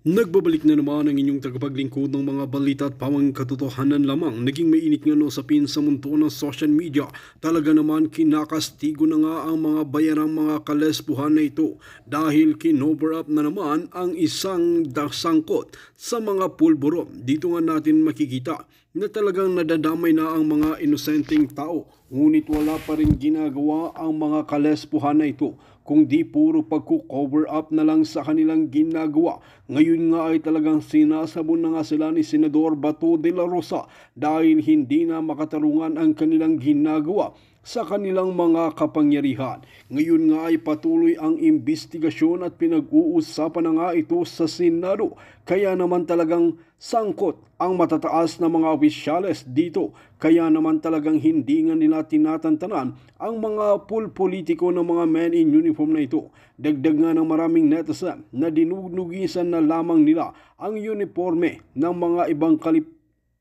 Nagbabalik na naman ang inyong tagapaglingkod ng mga balita at pawang katotohanan lamang. Naging mainit nga usapin sa mundo ng social media. Talaga naman kinakastigo na nga ang mga bayarang mga kalesbuhan na ito dahil kinover up na naman ang isang sangkot sa mga pulburo. Dito nga natin makikita na talagang nadadamay na ang mga inosenteng tao. Ngunit wala pa rin ginagawa ang mga kalesbuhan na ito, kung di puro pagko-cover up na lang sa kanilang ginagawa. Ngayon nga ay talagang sinasabon na nga sila ni Senador Bato de la Rosa dahil hindi na makatarungan ang kanilang ginagawa sa kanilang mga kapangyarihan. Ngayon nga ay patuloy ang imbestigasyon at pinag-uusapan na nga ito sa Senado. Kaya naman talagang sangkot ang matataas na mga opisyales dito. Kaya naman talagang hindi nga nila tinatantanan ang mga politiko ng mga men in uniform na ito. Dagdag nga ng maraming netizen na dinunugisan na lamang nila ang uniforme ng mga ibang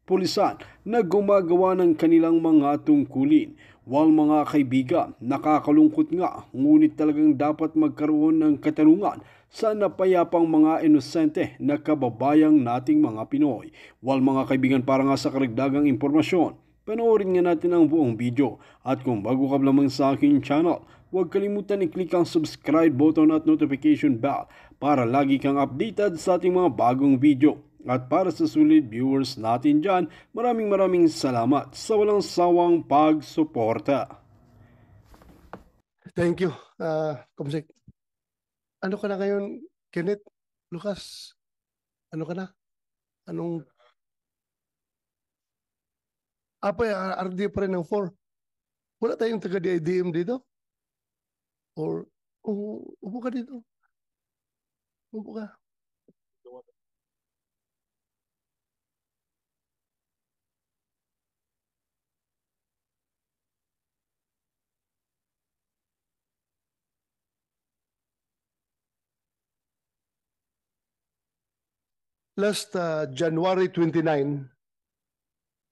pulisan na gumagawa ng kanilang mga tungkulin. Wal mga kaibigan, nakakalungkot nga, ngunit talagang dapat magkaroon ng katarungan sa napayapang mga inosente na kababayang nating mga Pinoy. Wal mga kaibigan, para nga sa karagdagang impormasyon, panoorin nga natin ang buong video. At kung bago ka lamang sa aking channel, huwag kalimutan i-click ang subscribe button at notification bell para lagi kang updated sa ating mga bagong video. At para sa sulit viewers natin dyan, maraming salamat sa walang sawang pagsuporta. Thank you, Comsec. Ano ka na ngayon, Kenneth? Lucas? Ano ka na? Anong... RD pa rin ng 4. Wala tayong taga-DIDM dito? Or, upo ka dito. Upo ka. Last January 29,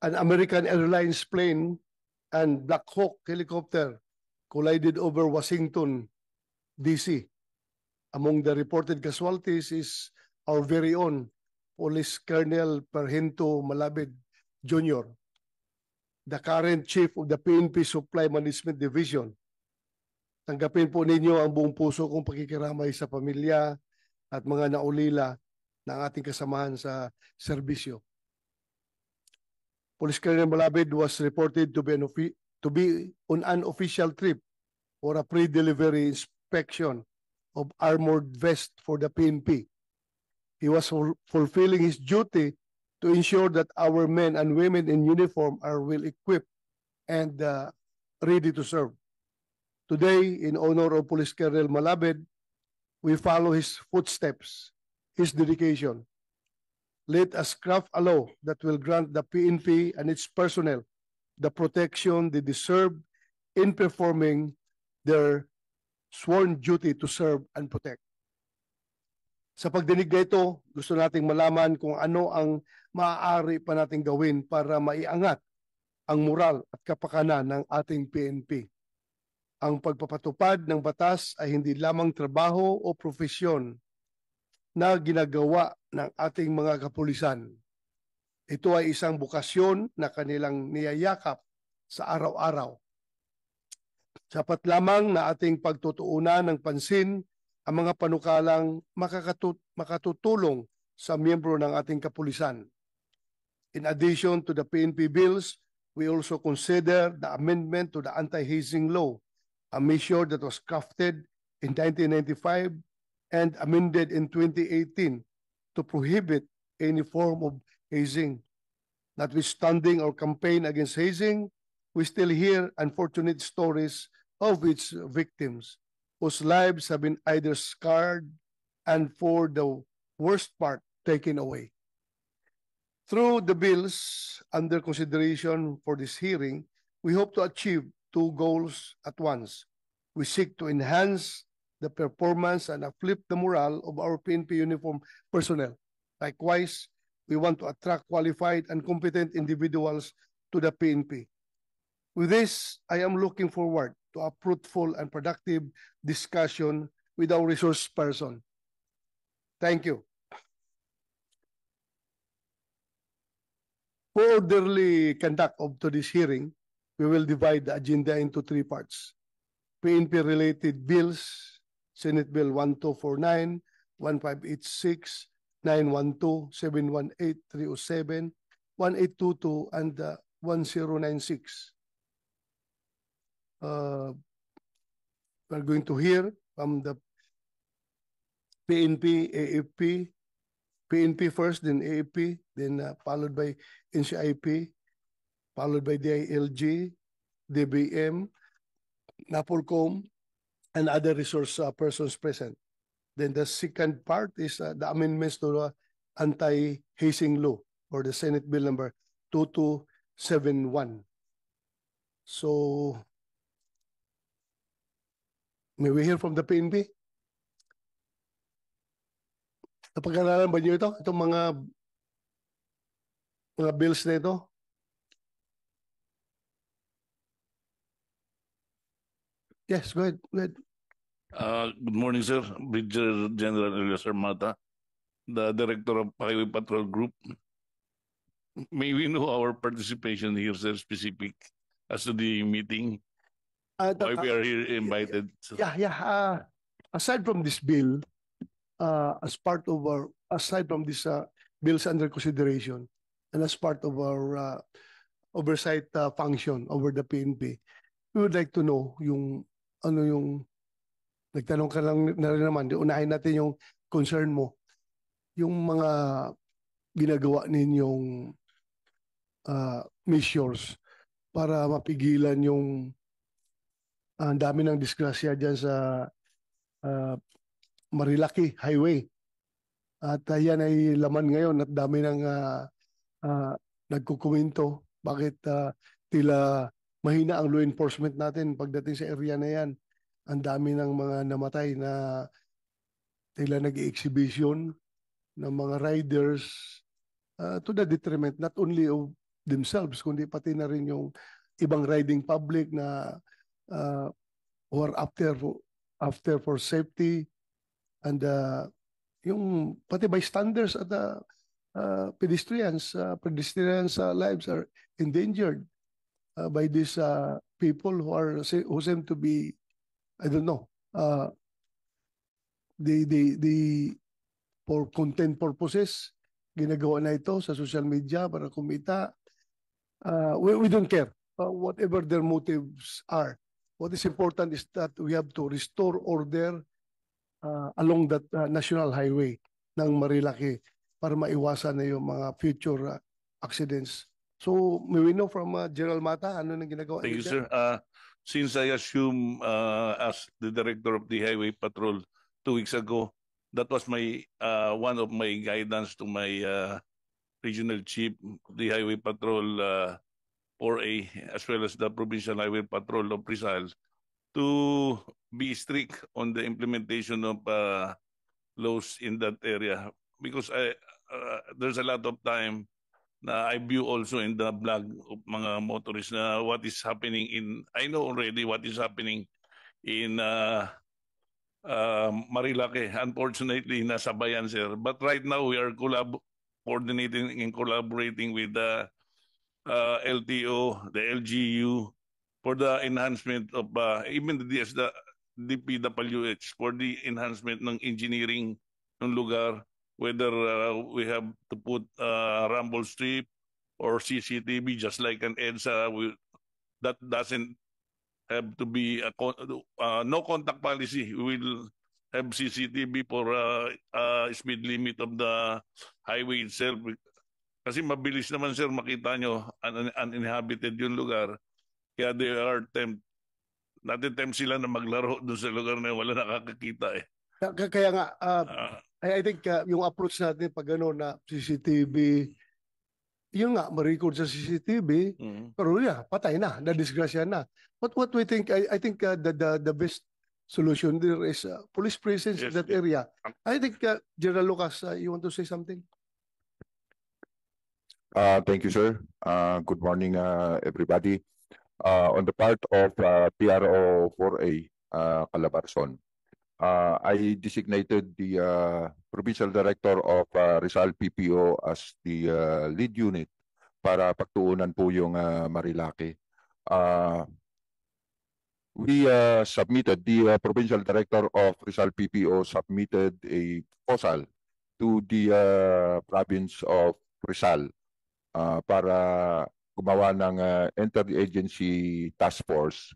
an American Airlines plane and Black Hawk helicopter collided over Washington, D.C. Among the reported casualties is our very own Police Colonel Perhinto Malabid Jr., the current chief of the PNP Supply Management Division. Tanggapin po ninyo ang buong puso kong pakikiramay sa pamilya at mga naulila ng ating kasamahan sa serbisyo. Police Colonel Malabid was reported to be on an official trip for a pre-delivery inspection of armored vest for the PNP. He was fulfilling his duty to ensure that our men and women in uniform are well equipped and ready to serve. Today, in honor of Police Colonel Malabid, we follow his footsteps, his dedication. Let us craft a law that will grant the PNP and its personnel the protection they deserve in performing their sworn duty to serve and protect. Sa pagdinig na ito, gusto nating malaman kung ano ang maaari pa nating gawin para maiangat ang moral at kapakanan ng ating PNP. Ang pagpapatupad ng batas ay hindi lamang trabaho o profesyon na ginagawa ng ating mga kapulisan. Ito ay isang bukasyon na kanilang niyayakap sa araw-araw. Sapat lamang na ating pagtutuunan ng pansin ang mga panukalang makatutulong sa miyembro ng ating kapulisan. In addition to the PNP bills, we also consider the amendment to the anti-hazing law, a measure that was crafted in 1995 and amended in 2018 to prohibit any form of hazing. Notwithstanding our campaign against hazing, we still hear unfortunate stories of its victims whose lives have been either scarred and, for the worst part, taken away. Through the bills under consideration for this hearing, we hope to achieve two goals at once. We seek to enhance the performance and uplift the morale of our PNP uniform personnel. Likewise, we want to attract qualified and competent individuals to the PNP. With this, I am looking forward to a fruitful and productive discussion with our resource person. Thank you. For orderly conduct of today's hearing, we will divide the agenda into three parts. PNP-related bills, Senate Bill 1249, 1586, 912, 718, 307, 1822, and 1096. We're going to hear from the PNP, AFP, PNP first, then AFP, then followed by NCIP, followed by DILG, DBM, NAPOLCOM, and other resource persons present. Then the second part is the amendments to the anti-hazing law, or the Senate Bill number 2271. So, may we hear from the PNP? Napag-aralan ba niyo ito? Itong mga bills na ito? Yes, go ahead. Go ahead. Good morning, sir. Brigadier General Elias Mata, the Director of Highway Patrol Group. May we know our participation here, sir, specific as to the meeting? Why we are here invited? Aside from this bill, aside from this bills under consideration, and as part of our oversight function over the PNP, we would like to know yung nagtanong ka lang na rin naman, unahin natin yung concern mo, yung mga ginagawa ninyong measures para mapigilan yung ang dami ng disgrasya dyan sa Marilaki Highway. At yan ay laman ngayon at dami ng nagkukomento bakit tila mahina ang law enforcement natin pagdating sa area na yan. Ang dami ng mga namatay na tila nag-exhibition ng mga riders to the detriment not only of themselves, kundi pati na rin yung ibang riding public na who are after for safety, and yung pati bystanders at pedestrians lives are endangered by these people who seem to be, I don't know, for content purposes, ginagawa na ito sa social media para kumita. We don't care whatever their motives are. What is important is that we have to restore order along that national highway ng Marilaki para maiwasan na yung mga future accidents. So, may we know from General Mata, ano nang ginagawa? Thank you, sir. Since I assume as the Director of the Highway Patrol 2 weeks ago, that was my one of my guidance to my Regional Chief, the Highway Patrol 4A, as well as the Provincial Highway Patrol of Rizal, to be strict on the implementation of laws in that area. Because there's a lot of time na I view also in the blog of mga motorists na what is happening I know already what is happening in Marilaki. Unfortunately, nasa bayan, sir. But right now, we are coordinating and collaborating with the LTO, the LGU, for the enhancement of even the DPWH, for the enhancement ng engineering ng lugar, whether we have to put rumble strip or CCTV, just like an EDSA, that doesn't have to be no contact policy. We will have CCTV for speed limit of the highway itself. Kasi mabilis naman, sir, makita nyo uninhabited yung lugar. Kaya they are natitempt sila na maglaro doon sa lugar na wala nakakakita eh. Kaya nga, I think yung approach natin pag ano na CCTV, yun nga, ma-record sa CCTV, pero yeah, patay na, na-disgrasya na. What we think, I think the best solution there is police presence in that area. I think, General Lucas, you want to say something? Thank you, sir. Good morning, everybody. On the part of PRO 4A, Calabarzon, I designated the Provincial Director of Rizal PPO as the lead unit para pagtuunan po yung Marilaki. We submitted, the Provincial Director of Rizal PPO submitted a proposal to the province of Rizal para gumawa ng interagency task force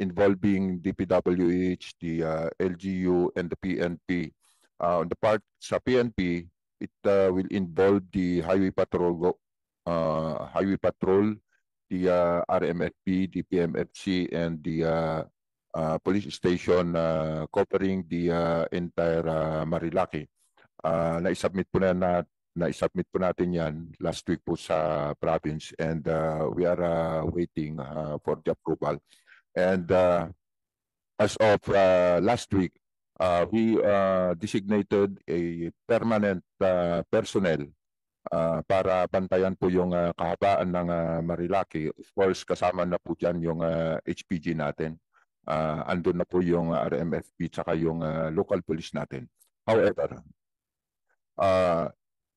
involving DPWH, the LGU, and the PNP. On the part sa PNP, it will involve the Highway Patrol, the RMFP, the PMFC, and the police station covering the entire Marilaki. Naisubmit po natin yan last week po sa province, and we are waiting for the approval. And as of last week, we designated a permanent personnel para bantayan po yung kahabaan ng Marilaki. Of course, kasama na po dyan yung HPG natin. Andun na po yung RMFP tsaka yung local police natin. However,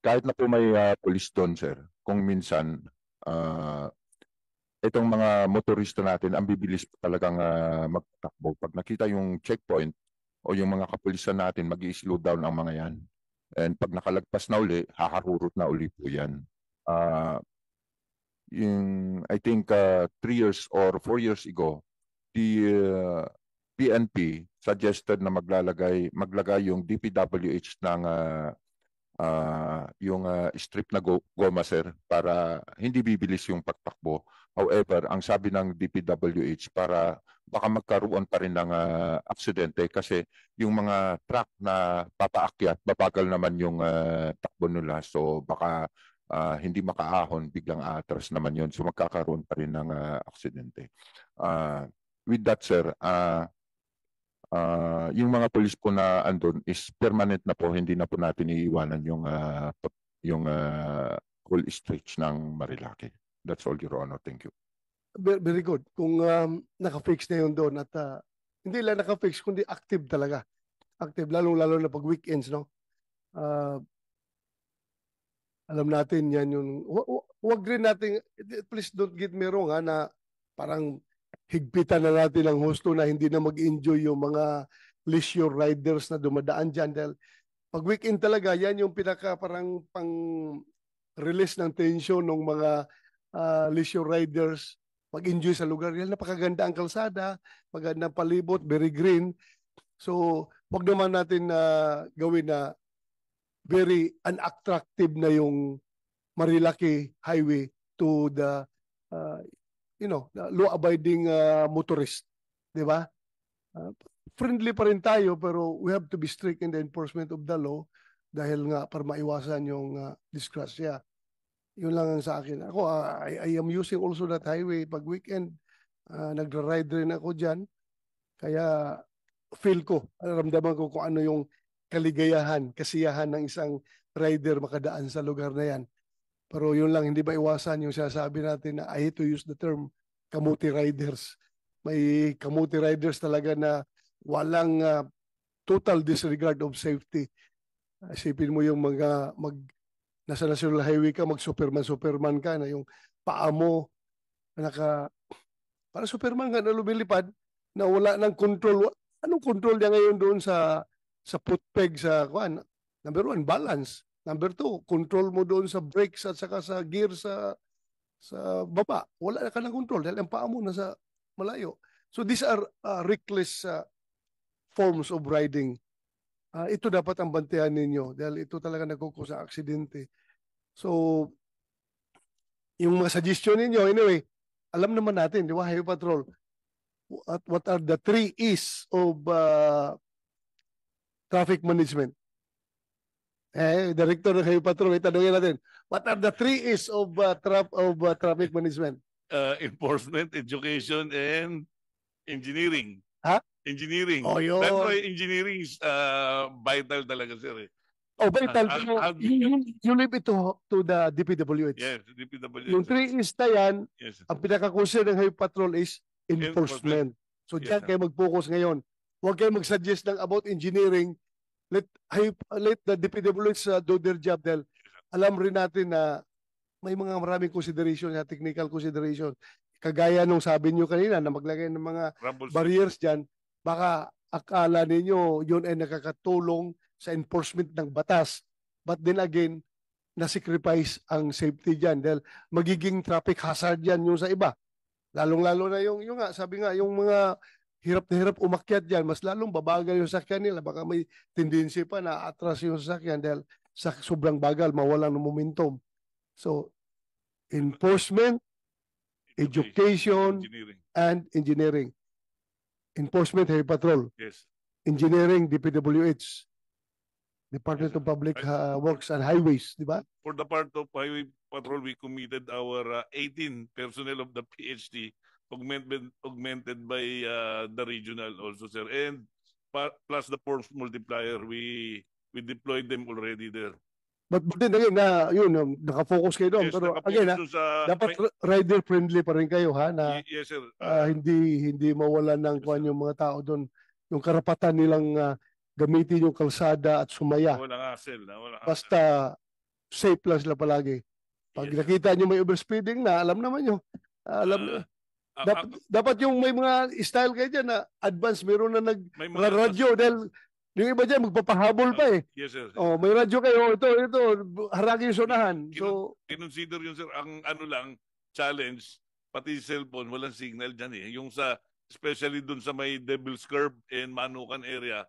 kahit na po may police doon, sir, kung minsan itong mga motorista natin, ang bibilis talagang magtakbo. Pag nakita yung checkpoint o yung mga kapulisan natin, mag-i-slow down ang mga yan. And pag nakalagpas na uli, haharurot na uli po yan. I think 3 years or 4 years ago, the PNP suggested na maglagay yung DPWH ng yung strip na goma, sir, para hindi bibilis yung pagtakbo. However, ang sabi ng DPWH, para baka magkaroon pa rin ng aksidente kasi yung mga truck na papaakyat, babagal naman yung takbo nila. So baka hindi makaahon, biglang aatras naman yun. So magkakaroon pa rin ng aksidente. With that, sir, yung mga police po na andun is permanent na po, hindi na po natin iiwanan yung whole stretch ng Marilaki. That's all, Your Honor. Thank you. Very good. Kung naka-fix na yun doon at hindi lang naka-fix, kundi active talaga. Active, lalo-lalo na pag weekends, no? Alam natin yan yung, wag rin natin, please don't get me wrong, na parang higpitan na natin ang husto na hindi na mag-enjoy yung mga leisure riders na dumadaan dyan. Dahil pag weekend talaga, yan yung pinaka parang pang-release ng tension ng mga leisure riders, mag-enjoy sa lugar. Yan, napakaganda ang kalsada, magandang palibot, very green. So, wag naman natin gawin na very unattractive na yung Marilaki Highway to the the law-abiding motorist. Di ba? Friendly pa rin tayo, pero we have to be strict in the enforcement of the law dahil nga para maiwasan yung disgrasya. Yun lang ang sa akin. Ako, I am using also that highway pag weekend. Nagra-ride rin ako dyan. Kaya feel ko, ramdaman ko kung ano yung kaligayahan, kasiyahan ng isang rider makadaan sa lugar na yan. Pero yun lang, hindi ba iwasan yung sinasabi natin na I hate to use the term kamuti riders. May kamuti riders talaga na walang total disregard of safety. Isipin mo yung mga nasa National Highway ka, mag-Superman ka na yung paa mo para Superman ka na lumilipad na wala ng control. Anong control niya ngayon doon sa foot peg sa kuan? Number 1, balance. Number 2, control mo doon sa brakes at saka sa gear sa baba. Wala ka ng control dahil ang paa mo nasa malayo. So these are reckless forms of riding. Ito dapat ang bantayan ninyo dahil ito talaga nagkukusa aksidente. So, yung mga suggestion ninyo, anyway, alam naman natin, di ba, Highway Patrol, what are the 3 E's of traffic management? Director ng Highway Patrol, itanungin natin, what are the 3 E's of traffic management? Enforcement, education, and engineering. Ha? Engineering. Oh, yun. That's why engineering is vital talaga, sir. Oh, vital. You leave it to the DPWH. Yes, DPWH. Yung 3 E's na yan, yes. ang pinaka-concern ng Highway Patrol is enforcement. So Yes, diyan sir. kayo mag-focus ngayon. Huwag kayo mag-suggest ng about engineering. Let the DPWH do their job dahil alam rin natin na may mga maraming consideration, technical consideration. Kagaya nung sabi nyo kanina na maglagay ng mga Rumble barriers dyan, baka akala ninyo yun ay nakakatulong sa enforcement ng batas. But then again, na-sacrifice ang safety dyan dahil magiging traffic hazard yan yung sa iba. Lalong-lalo na yung nga, sabi nga, yung mga hirap na hirap umakyat dyan, mas lalong babagal yung sakyan nila. Baka may tendency pa na atras yung sakyan dahil sa sobrang bagal, mawalan ng momentum. So, enforcement, education, engineering. and engineering. Enforcement, Highway Patrol. Yes. Engineering, DPWH. Department Yes, of Public I- Works and Highways, di ba? For the part of Highway Patrol, we committed our 18 personnel of the PHT augmented by the regional also, sir. And plus the force multiplier, we deployed them already there. But then again, yun, nakafocus kayo doon. Yes, Pero nakafocus again, dun sa dapat rider friendly pa rin kayo ha na yes, sir. hindi mawalan ng Yes, kuwan sir. yung mga tao doon, yung karapatan nilang gamitin yung kalsada at sumaya. Walang hassle. Walang hassle. Basta safe lang sila palagi. Pag Yes, sir. nakita nyo may overspeeding na, alam naman nyo. Alam nyo. Dapat yung may mga style kayo dyan na advance, meron na may mga radyo dahil yung iba dyan magpapahabol pa eh. Yes, sir. Oh, may radyo kayo, ito, haragin yung sonahan. So, Kinonsider yun, sir, ang ano lang, challenge, pati cellphone, walang signal dyan eh. Yung sa, especially dun sa may Devil's Curve and Manukan area,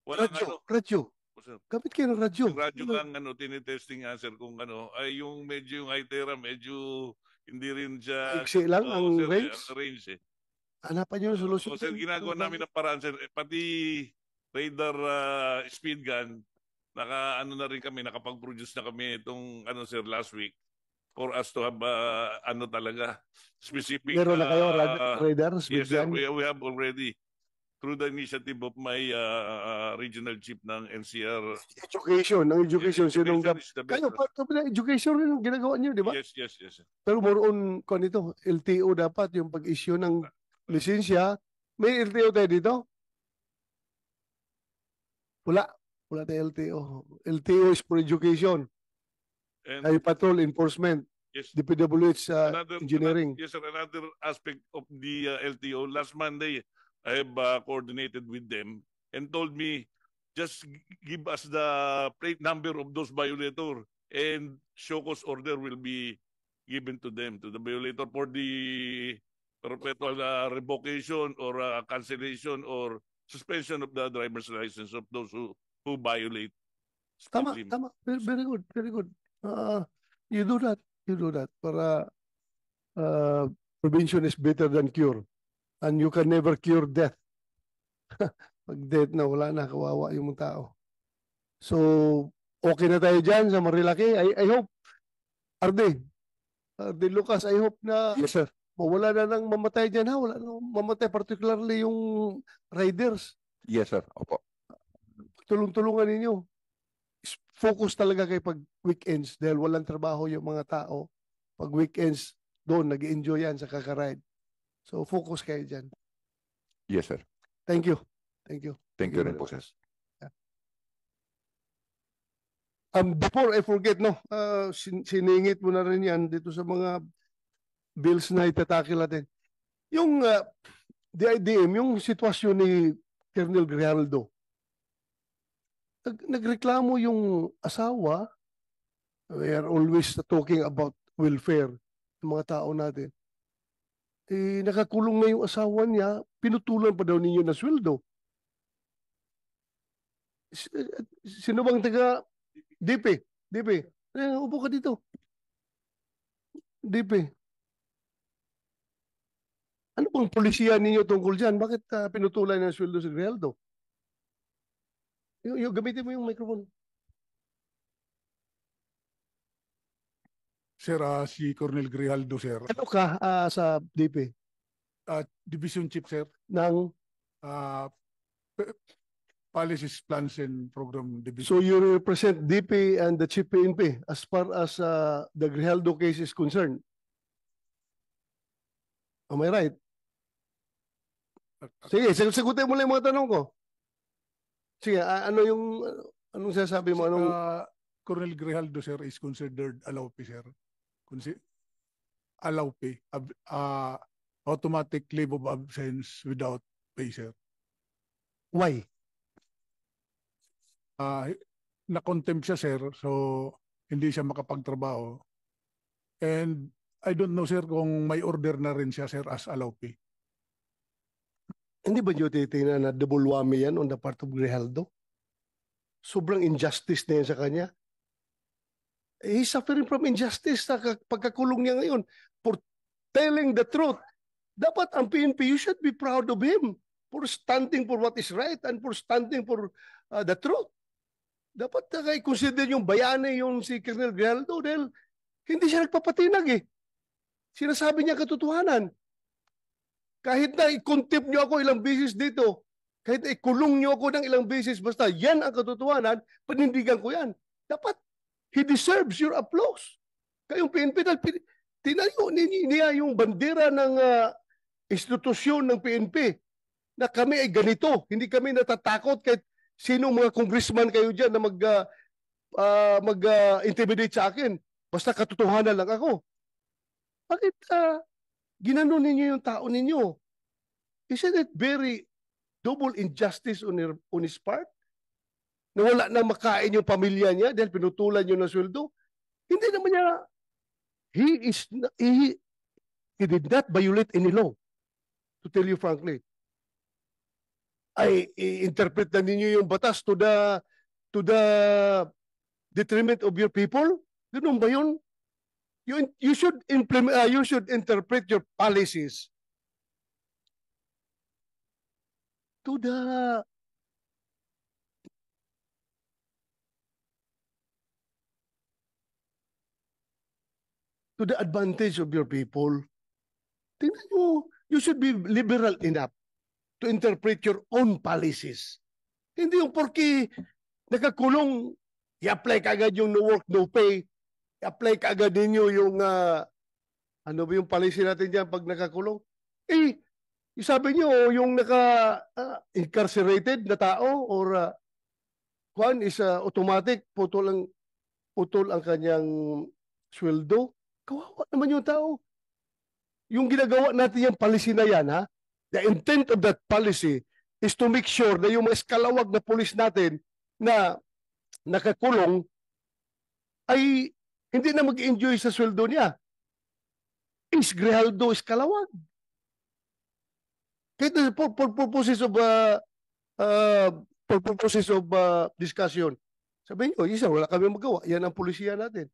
walang radyo. Sir. Gamit kayo ng radyo. Yung radyo lang, tinitesting nga, sir, kung ay yung medyo yung Itera, medyo hindi rin siya. Iksi lang ang sir, range. Ang range eh. Hanapan nyo ng solusyon. Sir, ginagawa namin ng paraan, sir. Pati radar speed gun, na rin kami, nakapag-produce na kami itong, sir, last week for us to have, talaga, specific. Meron na kayo radar, speed yes, sir, gun? we have already, through the initiative of my regional chief ng NCR. Education, sinong is the best, kayo, part of the education rin ang ginagawa nyo, di ba? Yes. Pero more on, nito, LTO dapat, yung pag-issue ng lisensya. May LTO tayo dito? Wala tayong LTO. LTO is for education. And Highway Patrol, enforcement, yes, DPWH, engineering. Yes, sir. Another aspect of the LTO. Last Monday, I have coordinated with them and told me, just give us the plate number of those violators and show cause order will be given to them, to the violator for the perpetual revocation or cancellation or suspension of the driver's license of those who violate. Tama. Very good. You do that para prevention is better than cure. And you can never cure death. Pag death na, wala na, kawawa yung mga tao. So, okay na tayo dyan sa Marilaki. I hope, Arde Lucas, I hope na Yes, sir. wala na nang mamatay dyan ha. Wala na mamatay, particularly yung riders. Yes, sir. Opo. Tulong-tulungan ninyo. Focus talaga kayo pag weekends dahil walang trabaho yung mga tao. Pag weekends, doon, nag-enjoy yan sa kakaride. So, focus kayo dyan. Yes, sir. Thank you. Thank you rin po, sir. Before I forget, siningit mo na rin yan dito sa mga bills na itatakil natin. Yung DIDM, yung sitwasyon ni Colonel Grijaldo, nagreklamo yung asawa. We are always talking about welfare ng mga tao natin. Nakakulong na yung asawa niya, pinutulan pa daw ninyo na sweldo. Sino bang taga DP? Upo ka dito. DP. Ano bang polisiya ninyo tungkol dyan? Bakit pinutulan ng sweldo si Grijaldo? Gamitin mo yung microphone. Sir, si Colonel Grijaldo, sir. Ano ka sa DP? Division Chief, sir. Ng Policies, Plans, and Program Division. So you represent DP and the Chief PNP as far as the Grijaldo case is concerned. Am I right? Sige, sagutin mo lang yung mga tanong ko. Sige, anong sasabi mo? Colonel Grijaldo, sir, is considered a law officer. allow pay, automatic leave of absence without pay, sir. Why? Na-contempt siya, sir, so hindi siya makapagtrabaho. And I don't know, sir, kung may order na rin siya, sir, as allow pay. Hindi ba nyo titingnan na double whammy yan on the part of Grijaldo? Sobrang injustice na yan sa kanya. He's suffering from injustice sa pagkakulong niya ngayon for telling the truth. Dapat ang PNP, you should be proud of him for standing for what is right and for standing for the truth. Dapat i-consider yung bayani yung si Colonel Grijaldo dahil hindi siya nagpapatinag eh. Sinasabi niya katotohanan. Kahit na i-contempt niyo ako ilang beses dito, kahit na ikulong niyo ako ng ilang beses, basta yan ang katotohanan, panindigan ko yan. Dapat, he deserves your applause. Kayong PNP, tinayo niya yung bandera ng institusyon ng PNP na kami ay ganito. Hindi kami natatakot kahit sino mga congressman kayo dyan na mag-intimidate sa akin. Basta katotohanan lang ako. Bakit ginanon ninyo yung tao ninyo? Isn't it very double injustice on his part? Na wala na makain yung pamilya niya dahil pinutulan nyo ng sweldo? Hindi naman niya, he did not violate any law. To tell you frankly. Ay, i-interpret na ninyo yung batas to the detriment of your people? Ganun ba yun? You should implement, you should interpret your policies to the advantage of your people. Tingnan nyo, you should be liberal enough to interpret your own policies. Hindi yung porki nakakulong, i-apply ka agad yung no work, no pay, i-apply ka agad ninyo yung, ano ba yung policy natin dyan pag nakakulong? Eh, sabi nyo, yung naka-incarcerated na tao or kwan is automatic, putol ang kanyang sweldo. Kawawa naman yung tao. Yung ginagawa natin yung policy na yan, ha? The intent of that policy is to make sure na yung mga eskalawag na pulis natin na nakakulong ay hindi na mag-enjoy sa sweldo niya. Is Grijaldo eskalawag? Kahit for purposes of discussion. Sabihin nyo, isa, wala kami magawa. Yan ang pulisiya natin.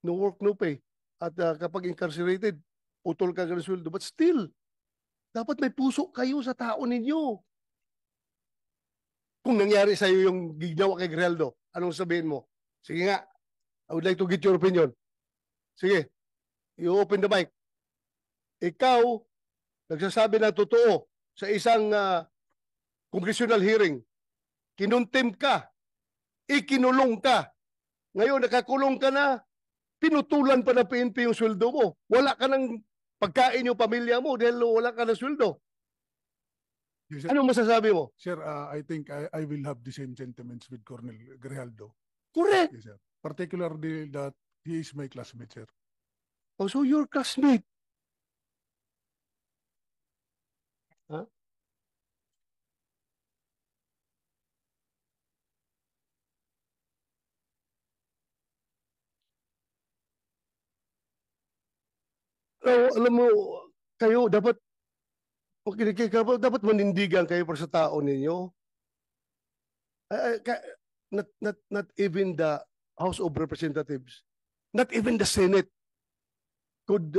No work, no pay. At kapag incarcerated, putol ka ng sweldo. But still, dapat may puso kayo sa tao ninyo. Kung nangyari sa iyo yung ginawa kay Grijaldo, anong sabihin mo? Sige nga, I would like to get your opinion. Sige, you open the mic. Ikaw, nagsasabi na totoo sa isang congressional hearing. Kinontempt ka, ikinulong ka. Ngayon, nakakulong ka na, pinutulan pa na PNP yung sweldo mo. Wala ka ng pagkain yung pamilya mo dahil wala ka ng sweldo. Yes, sir. Ano masasabi mo? Sir, I think I will have the same sentiments with Colonel Grijaldo. Correct. Yes, sir. Particularly that he is my classmate, sir. Oh, so your classmate. Huh? Oh, alam mo, kayo dapat dapat manindigan kayo para sa tao ninyo. Not even the House of Representatives, not even the Senate could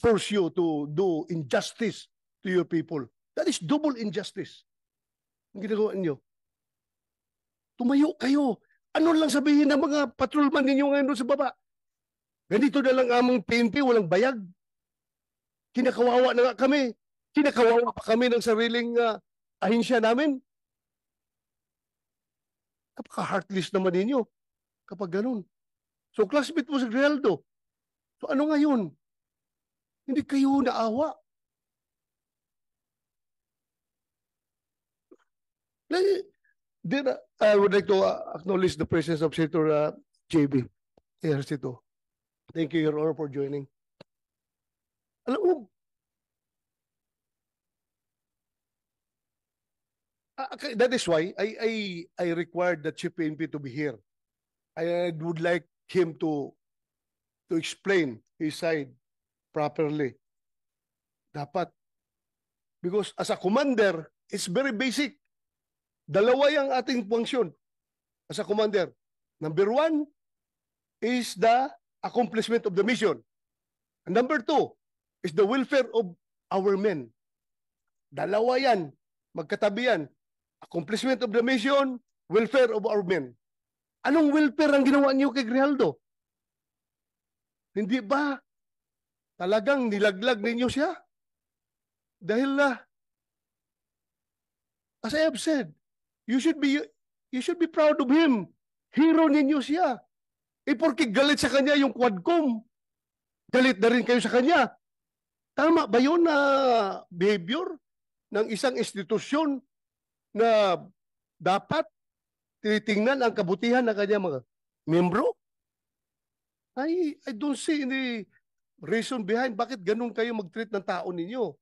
force you to do injustice to your people. That is double injustice. Ang ginagawa ninyo. Tumayo kayo. Ano lang sabihin ng mga patrolman ninyo ngayon doon sa baba? Ganito na lang among PNP, walang bayag. Kinakawawa na nga kami. Kinakawawa pa kami ng sariling ahensya namin. Kapaka-heartless naman ninyo kapag ganun. So, classmate mo si Grijaldo. So, ano ngayon? Hindi kayo naawa. Then, I would like to acknowledge the presence of Senator JB Ejercito. Thank you, Your Honor, for joining. Alam mo, that is why I required the Chief PNP to be here. I would like him to explain his side properly. Dapat. Because as a commander, it's very basic. Dalawa yung ating function as a commander. Number one is the accomplishment of the mission. And number two is the welfare of our men. Dalawa yan. Magkatabi yan. Accomplishment of the mission, welfare of our men. Anong welfare ang ginawa niyo kay Grijaldo? Hindi ba talagang nilaglag ninyo siya? Dahil as I have said, you should be proud of him. Hero ninyo siya. Porke galit sa kanya yung Quadcom, galit na rin kayo sa kanya. Tama ba yun na behavior ng isang institusyon na dapat tinitingnan ang kabutihan ng kanya mga membro? I don't see any reason behind bakit ganun kayo mag-treat ng tao ninyo.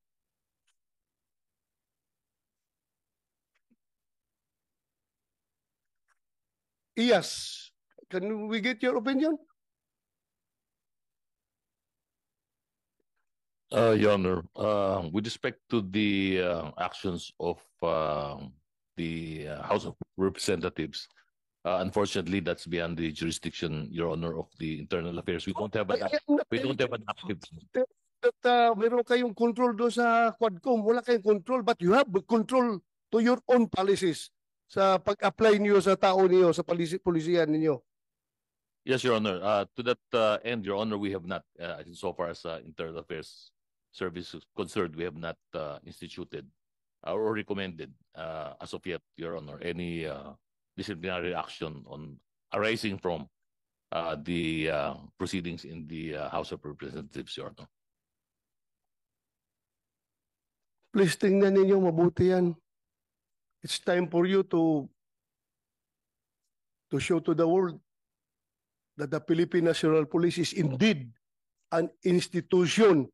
Yes. Can we get your opinion? Your Honor, with respect to the actions of the House of Representatives, unfortunately, that's beyond the jurisdiction, Your Honor, of the Internal Affairs. We don't have an active. That meron kayong control doon sa Quadcom. Wala kayong control, but you have control to your own policies sa pag-apply niyo sa tao niyo, sa polisiyan ninyo. Yes, Your Honor. To that end, Your Honor, we have not, so far as Internal Affairs Service is concerned, we have not instituted or recommended as of yet, Your Honor, any disciplinary action on arising from the proceedings in the House of Representatives, Your Honor. Please tingnan ninyo mabuti yan. It's time for you to show to the world that the Philippine National Police is indeed an institution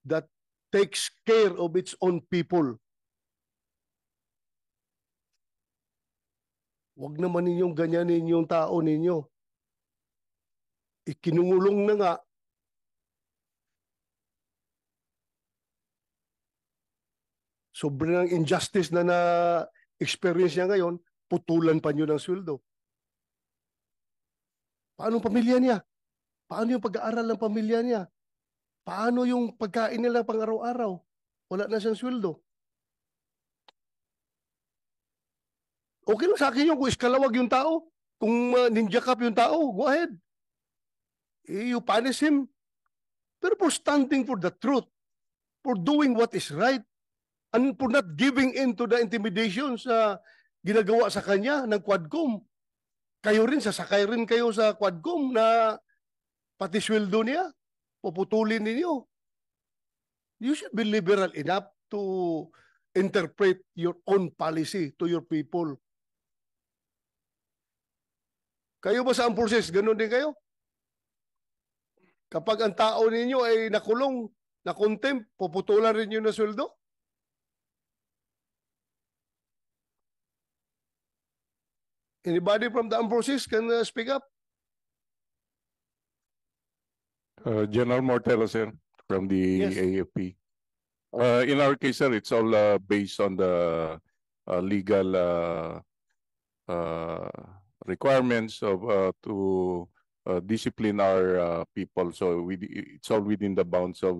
that takes care of its own people. Huwag naman ninyong ganyanin yung tao ninyo. Ikinungulong na nga. Sobrang injustice na experience niya ngayon, putulan pa niyo ng sweldo. Paano ang pamilya niya? Paano yung pag-aaral ng pamilya niya? Paano yung pagkain nila pang araw-araw? Wala na siyang sweldo. Okay lang sa akin yun kung iskalawag yung tao. Kung ninja cup yung tao, go ahead. You punish him. Pero for standing for the truth, for doing what is right, and for not giving in to the intimidations na ginagawa sa kanya ng Quadcom. Kayo rin, sasakay rin kayo sa Quadcom na pati sweldo niya, puputulin ninyo. You should be liberal enough to interpret your own policy to your people. Kayo ba sa armed forces? Ganun din kayo? Kapag ang tao ninyo ay nakulong, na-contempt, puputulan rin nyo na sweldo? Anybody from the armed forces can speak up? General Mortelo, sir, from the Yes. AFP. In our case, sir, it's all based on the legal requirements of to discipline our people. So it's all within the bounds of